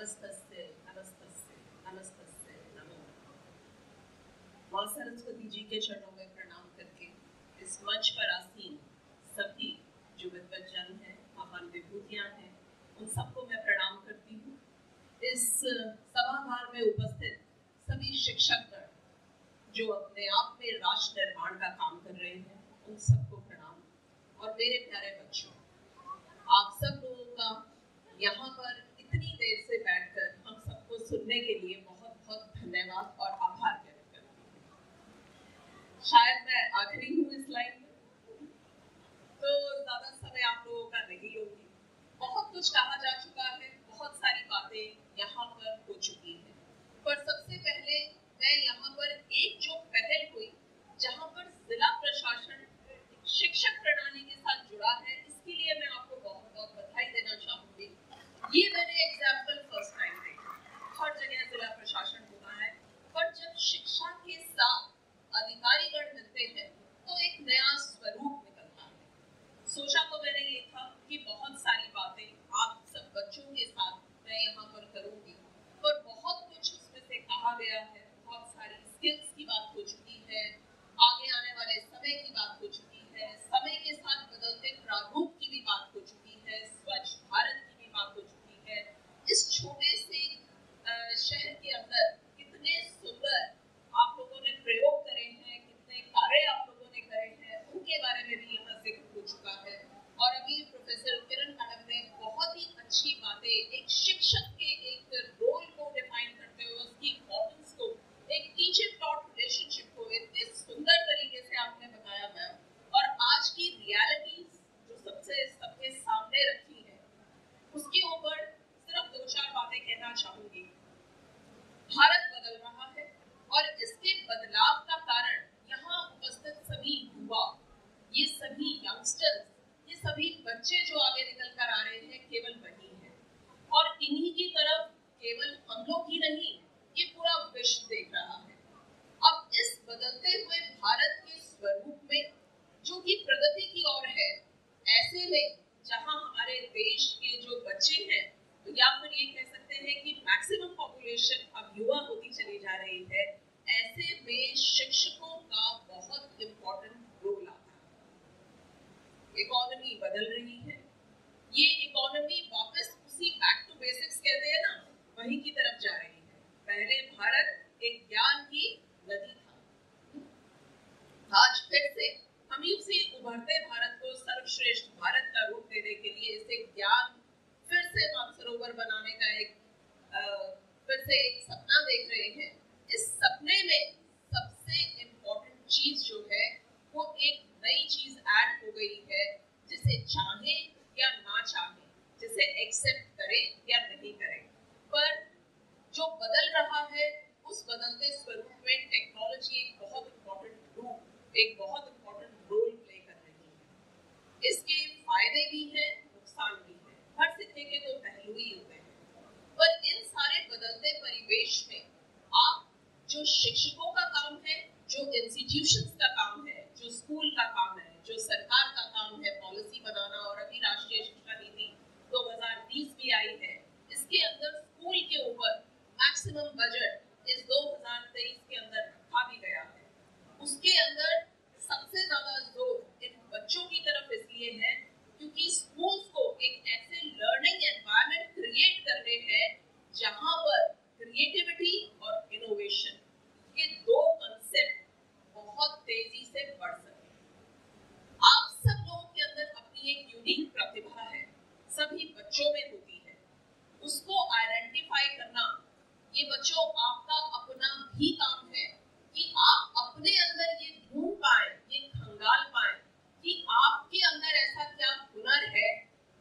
नमस्तस्ते नमस्तस्ते नमस्तस्ते नमो नमः। माँ सरस्वती जी के चरणों में प्रणाम करके इस मंच पर आसीन सभी जो विद्वज्जन हैं, महान विभूतियाँ हैं, उन सबको मैं प्रणाम करती हूँ। इस सभागार में उपस्थित सभी शिक्षकगण जो अपने आप में राष्ट्र निर्माण का काम कर रहे हैं, उन सबको प्रणाम। और मेरे प्यारे बच्चों, आप सब लोगों का यहाँ पर इतनी देर से बैठकर हम सबको सुनने के लिए बहुत बहुत धन्यवाद और आभार व्यक्त करती हूँ। शायद मैं आखिरी हूँ इस लाइन में, तो ज़्यादा समय आप लोगों का नहीं लूँगी। बहुत कुछ कहा जा चुका है, बहुत सारी बातें यहाँ पर हो चुकी हैं, पर सबसे पहले मैं यहाँ पर एक जो पहल हुई जहाँ पर जिला प्रशासन शिक्षक प्रणाली के साथ जुड़ा है, इसके लिए मैं आपको बहुत बहुत बधाई देना चाहूँगी। ये मैंने एग्जाम्पल फर्स्ट टाइम देखा। हर जगह जिला प्रशासन होता है, पर जब शिक्षा के साथ अधिकारीगण मिलते हैं तो एक नया स्वरूप निकलता है। सोचा तो मैंने ये था कि बहुत सारी बातें आप सब बच्चों के साथ मैं यहाँ पर करूँगी, पर बहुत कुछ उसमें से कहा गया है। बहुत सारी स्किल्स की बात हो चुकी है, आगे आने वाले समय की बात हो चुकी है, समय के साथ बदलते प्रारूप की भी बात हो चुकी है, स्वच्छ भारत की भी बात हो चुकी है। इस छोटे से शहर के अंदर कितने सुंदर आप लोगों ने प्रयोग करे हैं, कितने कार्य आप लोगों ने करे हैं, उनके बारे में भी यहाँ जिक्र हो चुका है। और अभी प्रोफेसर किरण मैडम ने बहुत ही अच्छी बातें एक शिक्षक के एक रोल को डिफाइन करते हुए, उसकी इम्पोर्टेंस को, एक टीचर टॉट रिलेशनशिप को इतने सुंदर तरीके से आपने बताया मैम। और आज की रियलिटीज जो सबके सामने रखी है, उसके ऊपर सिर्फ दो चार बातें कहना चाहूंगी। भारत बदल रहा है और इसके बदलाव का कारण यहाँ उपस्थित सभी युवा, ये सभी यंगस्टर्स, ये सभी बच्चे जो आगे निकल कर आ रहे हैं, केवल वही है। और इन्हीं की तरफ केवल हम लोग ही नहीं, ये पूरा विश्व देख रहा है। अब इस बदलते हुए भारत के स्वरूप में जो कि प्रगति की ओर है, ऐसे में जहां हमारे देश के जो बच्चे हैं, तो या फिर ये कह सकते हैं कि मैक्सिमम पॉपुलेशन अब युवा होती चली जा रही है, ऐसे में शिक्षकों का बहुत इम्पोर्टेंट रोल आता है। इकोनॉमी बदल रही है, ये इकोनॉमी वापस उसी बैक टू बेसिक्स कहते हैं ना, वहीं की तरफ जा रही है। पहले भारत एक ज्ञान की नदी था, आज फिर से हम ही उसी उभरते भारत को सर्वश्रेष्ठ भारत का रूप देने के लिए इसे ज्ञान फिर से मानसरोवर बनाने का एक फिर से एक सपना देख रहे हैं। इस सपने में सबसे इम्पोर्टेंट चीज जो है वो एक नई चीज ऐड हो गई है, जिसे चाहे या ना चाहे, जिसे एक्सेप्ट करें या नहीं करें, पर जो बदल रहा है उस बदलते स्वरूप में टेक्नोलॉजी एक बहुत इम्पोर्टेंट रूप, एक बहुत इम्पोर्टेंट रोल प्ले कर रही है। इसके फायदे भी हैं, नुकसान भी हैं। हर सिक्के के दो पहलू ही होते हैं, पर इन सारे बदलते परिवेश में आप जो शिक्षकों का काम है, जो इंस्टीट्यूशंस का काम है, जो स्कूल का काम है, जो सरकार का काम है पॉलिसी बनाना, और अभी राष्ट्रीय शिक्षा नीति 2020 भी आई है, इसके अंदर स्कूल के ऊपर मैक्सिमम बजट इस 2023 के अंदर रखा भी गया है। उसके अंदर सबसे ज्यादा जोर इन बच्चों की तरफ इसलिए है क्योंकि स्कूल्स को एक ऐसे लर्निंग एनवायरनमेंट क्रिएट करने हैं जहां पर क्रिएटिविटी और इनोवेशन, ये दो कंसेप्ट बहुत तेजी से बढ़ सके। आप सब लोगों के अंदर अपनी एक यूनिक प्रतिभा है, सभी बच्चों में होती है। उसको आइडेंटिफाई करना, ये बच्चों आपका अपना भी काम है कि आप अपने अंदर ये ढूंढ पाए, ये खंगाल पाए कि आपके अंदर ऐसा क्या हुनर है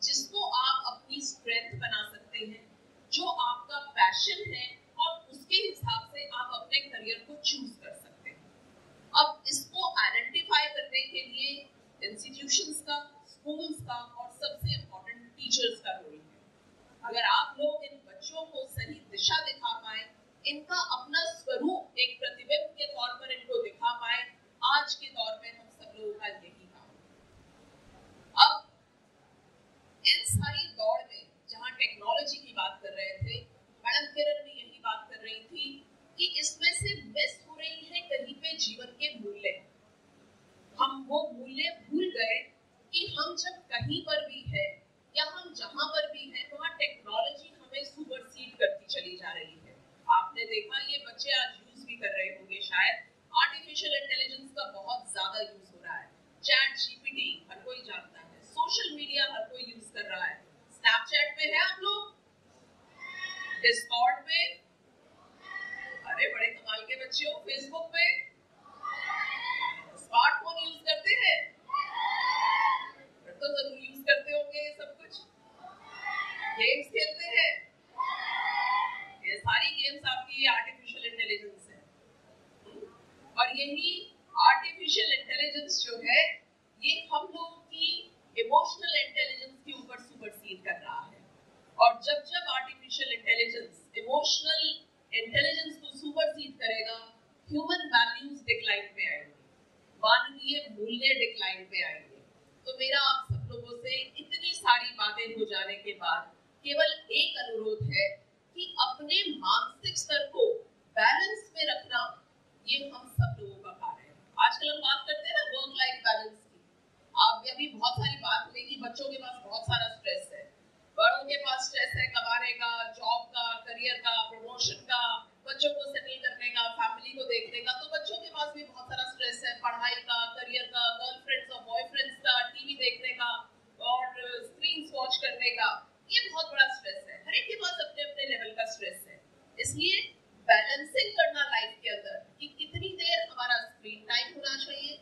जिसको आप अपनी स्ट्रेंथ बना सकते हैं, जो आपका पैशन है, और उसके हिसाब से आप अपने करियर को चूज कर सकते हैं। अब इसको आइडेंटिफाई करने के लिए इंस्टीट्यूशंस का, स्कूल्स का और सबसे इम्पोर्टेंट टीचर्स का रोल है। अगर आप लोग इन बच्चों को सही दिशा दिखा पाए, इनका अपना स्वरूप एक प्रतिबिंब के तौर पर इनको दिखा पाए, आज के दौर में हम सब लोगों का यही काम है। अब इन सारी दौड़ में जहां टेक्नोलॉजी की बात कर रहे थे, डिस्कॉर्ड पे, अरे बड़े कमाल के बच्चे हो, फेसबुक पे, स्मार्टफोन यूज करते हैं, तो जरूर यूज करते होंगे ये सब कुछ। गेम्स खेलते हैं, ये सारी गेम्स आपकी आर्टिफिशियल इंटेलिजेंस है। और यही आर्टिफिशियल इंटेलिजेंस जो है ये हम लोगों की इमोशनल इंटेलिजेंस के ऊपर सुपरसीड कर रहा है। और जब जब आर्टिफिशियल इंटेलिजेंस इमोशनल इंटेलिजेंस को सुपरसीड करेगा, ह्यूमन वैल्यूज डिक्लाइन पे आएंगे, मानवीय मूल्य डिक्लाइन पे आएंगे। तो मेरा आप सब लोगों से इतनी सारी बातें हो जाने के बाद केवल एक अनुरोध है कि अपने मानसिक स्तर को बैलेंस में रखना ये हम सब लोगों का कार्य है। आजकल हम बात करते हैं ना वर्क लाइफ बैलेंस की। आप अभी बहुत सारी बात हुई कि बच्चों के पास बहुत सारा स्ट्रेस है, बड़ों के पास स्ट्रेस है कमाने का, जॉब का, करियर का, प्रमोशन का, बच्चों को सेटल करने का, फैमिली को देखने का। तो बच्चों के पास भी बहुत सारा स्ट्रेस है, पढ़ाई का, करियर का, गर्लफ्रेंड्स और बॉयफ्रेंड्स का, टीवी देखने का और स्क्रीन्स वॉच करने का। ये बहुत बड़ा स्ट्रेस है, हर एक के पास अपने अपने लेवल का स्ट्रेस है। इसलिए बैलेंसिंग करना लाइफ के अंदर कि कितनी देर हमारा स्क्रीन टाइम होना चाहिए,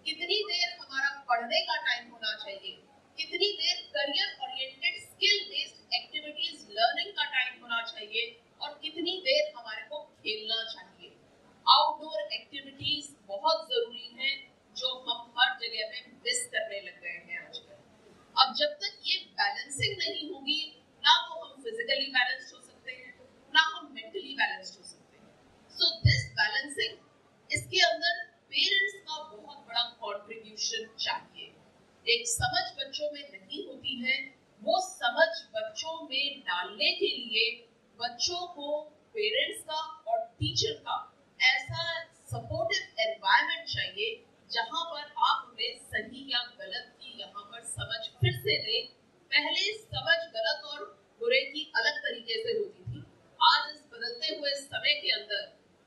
कितनी देर हमारा पढ़ने का टाइम होना चाहिए, कितनी देर career oriented skill based activities learning का टाइम होना चाहिए और कितनी देर हमारे को खेलना चाहिए। आउटडोर एक्टिविटीज बहुत जरूरी हैं जो हम हर जगह पे मिस करने लग गए हैं आजकल। अब जब तक ये बैलेंसिंग नहीं होगी, ना तो हम फिजिकली बैलेंस्ड हो सकते हैं, ना हम मेंटली बैलेंस्ड हो सकते हैं। सो दिस बैलेंसिंग, इसके अंदर पेरेंट्स का बहुत बड़ा कंट्रीब्यूशन चाहिए। एक समझ बच्चों में नहीं होती है, वो समझ बच्चों में डालने के लिए बच्चों को पेरेंट्स का और टीचर का ऐसा सपोर्टिव एनवायरनमेंट चाहिए जहां पर आप उन्हें सही या गलत की यहाँ पर समझ फिर से दें। पहले समझ गलत और बुरे की अलग तरीके से होती थी, आज इस बदलते हुए समय के अंदर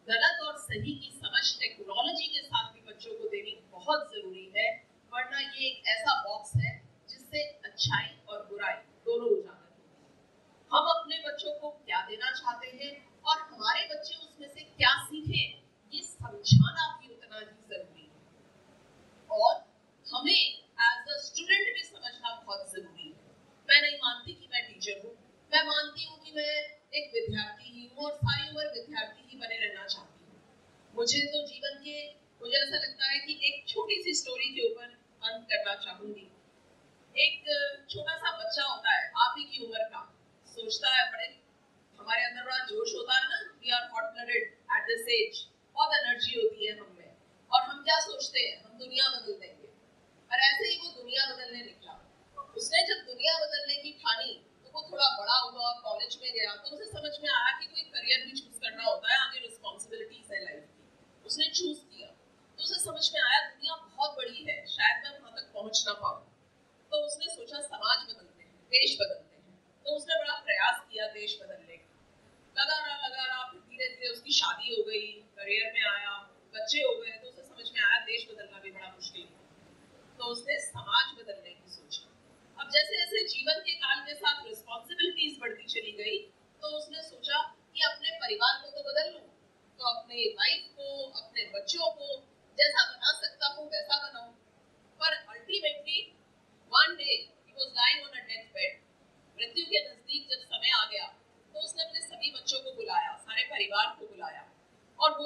गलत और सही की समझ टेक्नोलॉजी के साथ भी बच्चों को देनी बहुत जरूरी है। वरना ये एक ऐसा बॉक्स है जिससे अच्छाई और बुराई दोनों उजागर होती है। हम अपने बच्चों को क्या देना चाहते हैं और हमारे बच्चे उसमें से क्या सीखें, ये समझाना भी उतना ही जरूरी है। और हमें एज अ स्टूडेंट भी समझना बहुत जरूरी है। मैं नहीं मानती कि मैं टीचर हूँ, मैं मानती हूँ कि मैं एक विद्यार्थी ही हूँ और सारी उम्र विद्यार्थी ही बने रहना चाहती हूँ। मुझे तो जीवन के, मुझे ऐसा लगता है कि एक छोटी सी स्टोरी के ऊपर अंत करना चाहूंगी। एक छोटा सा बच्चा होता है आप ही की उम्र का, सोचता है, बड़े हमारे अंदर बड़ा जोश होता है ना, we are hot blooded at this age, बहुत एनर्जी होती है हम में, और हम क्या सोचते हैं, हम दुनिया बदल देंगे। और ऐसे ही वो दुनिया बदलने निकला। उसने जब दुनिया बदलने की ठानी तो वो थोड़ा बड़ा हुआ, कॉलेज में गया, तो उसे समझ में आया कि कोई करियर भी चूज करना होता है, आगे रिस्पॉन्सिबिलिटीज है लाइफ की। उसने चूज किया तो उसे समझ में आया दुनिया बहुत बड़ी है, शायद मैं वहां तक पहुंच ना पाऊं। तो उसने सोचा समाज बदलते हैं, देश बदलते हैं। तो उसने बड़ा प्रयास किया देश बदलने का, लगा रहा, फिर धीरे धीरे उसकी शादी हो गई, करियर में आया, बच्चे हो गए, तो उसे समझ में आया देश बदलना भी बड़ा मुश्किल है। तो उसने समाज बदलने की सोची। अब जैसे जैसे जीवन के काल के साथ रिस्पॉन्सिबिलिटीज बढ़ती चली गई, तो उसने सोचा कि अपने परिवार को तो बदल लूं, तो अपने वाइफ को, अपने बच्चों को जैसा बना सकता हूँ वैसा बनाऊं। पर ultimately one day he was lying on a death bed. मृत्यु के नजदीक जब समय आ गया तो उसने अपने सभी बच्चों को बुलाया, सारे परिवार को बुलाया और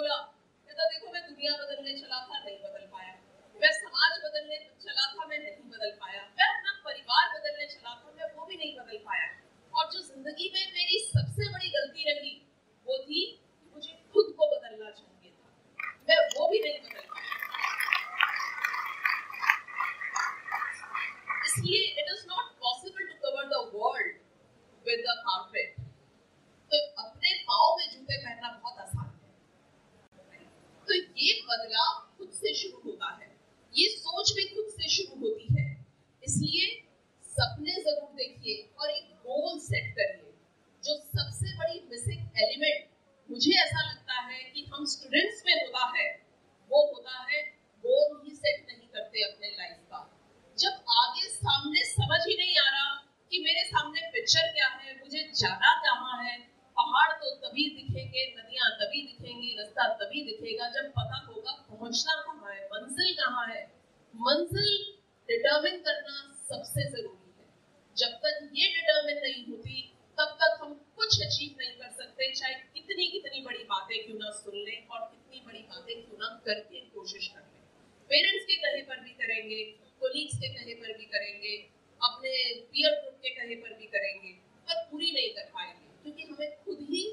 करके कोशिश कर लें। पेरेंट्स के कहे पर भी करेंगे, कोलीग्स के कहे पर भी करेंगे, अपने पीयर ग्रुप के कहे पर भी करेंगे, पर पूरी नहीं कर पाएंगे क्योंकि हमें खुद ही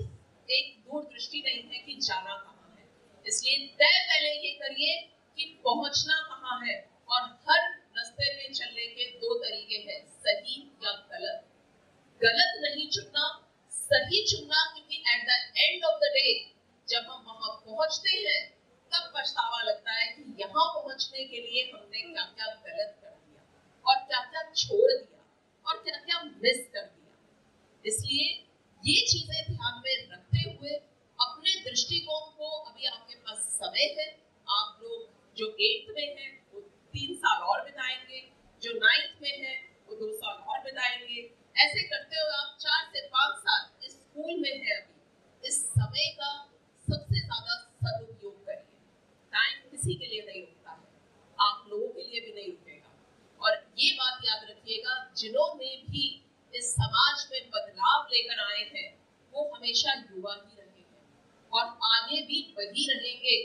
एक दूरदृष्टि नहीं है कि जाना कहाँ है। इसलिए तय पहले ये करिए कि पहुंचना कहाँ है, और हर रास्ते में चलने के दो तरीके हैं, सही या गलत। गलत नहीं चुनना, सही चुनना, क्योंकि at the end of the day जब हम वहां पहुंचते हैं तब पछतावा लगता है कि यहाँ पहुंचने के लिए हमने क्या क्या गलत कर दिया और क्या क्या छोड़ दिया और क्या क्या मिस कर दिया। इसलिए ये चीजें ध्यान में रखते हुए अपने दृष्टिकोण को, अभी आपके पास समय है, आप लोग जो 8th में हैं वो 3 साल और बिताएंगे, जो 9th में है वो 2 साल और बिताएंगे। ऐसे करते हुए आप 4 से 5 साल इस स्कूल में है, अभी इस समय का सबसे ज्यादा सदुपयोग करिए। टाइम किसी के लिए नहीं रुकता है, आप लोगों के लिए भी नहीं रुकेगा। और ये बात याद रखिएगा, जिन्होंने भी इस समाज में बदलाव लेकर आए हैं वो हमेशा युवा ही रहे हैं और आगे भी वही रहेंगे।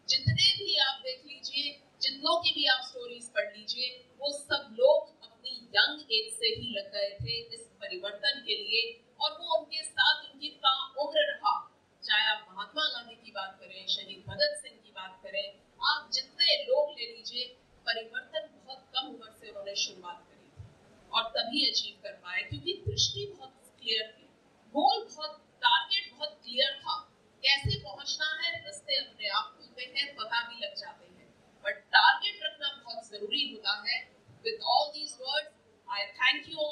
जितने भी आप देख लीजिए, जितनों की भी आप स्टोरीज पढ़ लीजिए, वो सब लोग अपनी यंग एज से ही लग गए थे इस परिवर्तन के लिए, और वो उनके साथ उनकी उम्र रहा। चाहे आप महात्मा गांधी की बात करें, शहीद भगत सिंह की बात करें, आप जितने लोग ले लीजिए, परिवर्तन बहुत कम उम्र से उन्होंने शुरुआत करी थी और तभी अचीव कर पाए क्योंकि दृष्टि बहुत क्लियर थी, गोल बहुत, टारगेट बहुत क्लियर था। कैसे पहुंचना है, रास्ते अपने आप खुलते हैं, पता भी लग जाते हैं, बट टारगेट रखना बहुत जरूरी होता है। With all these words, I thank you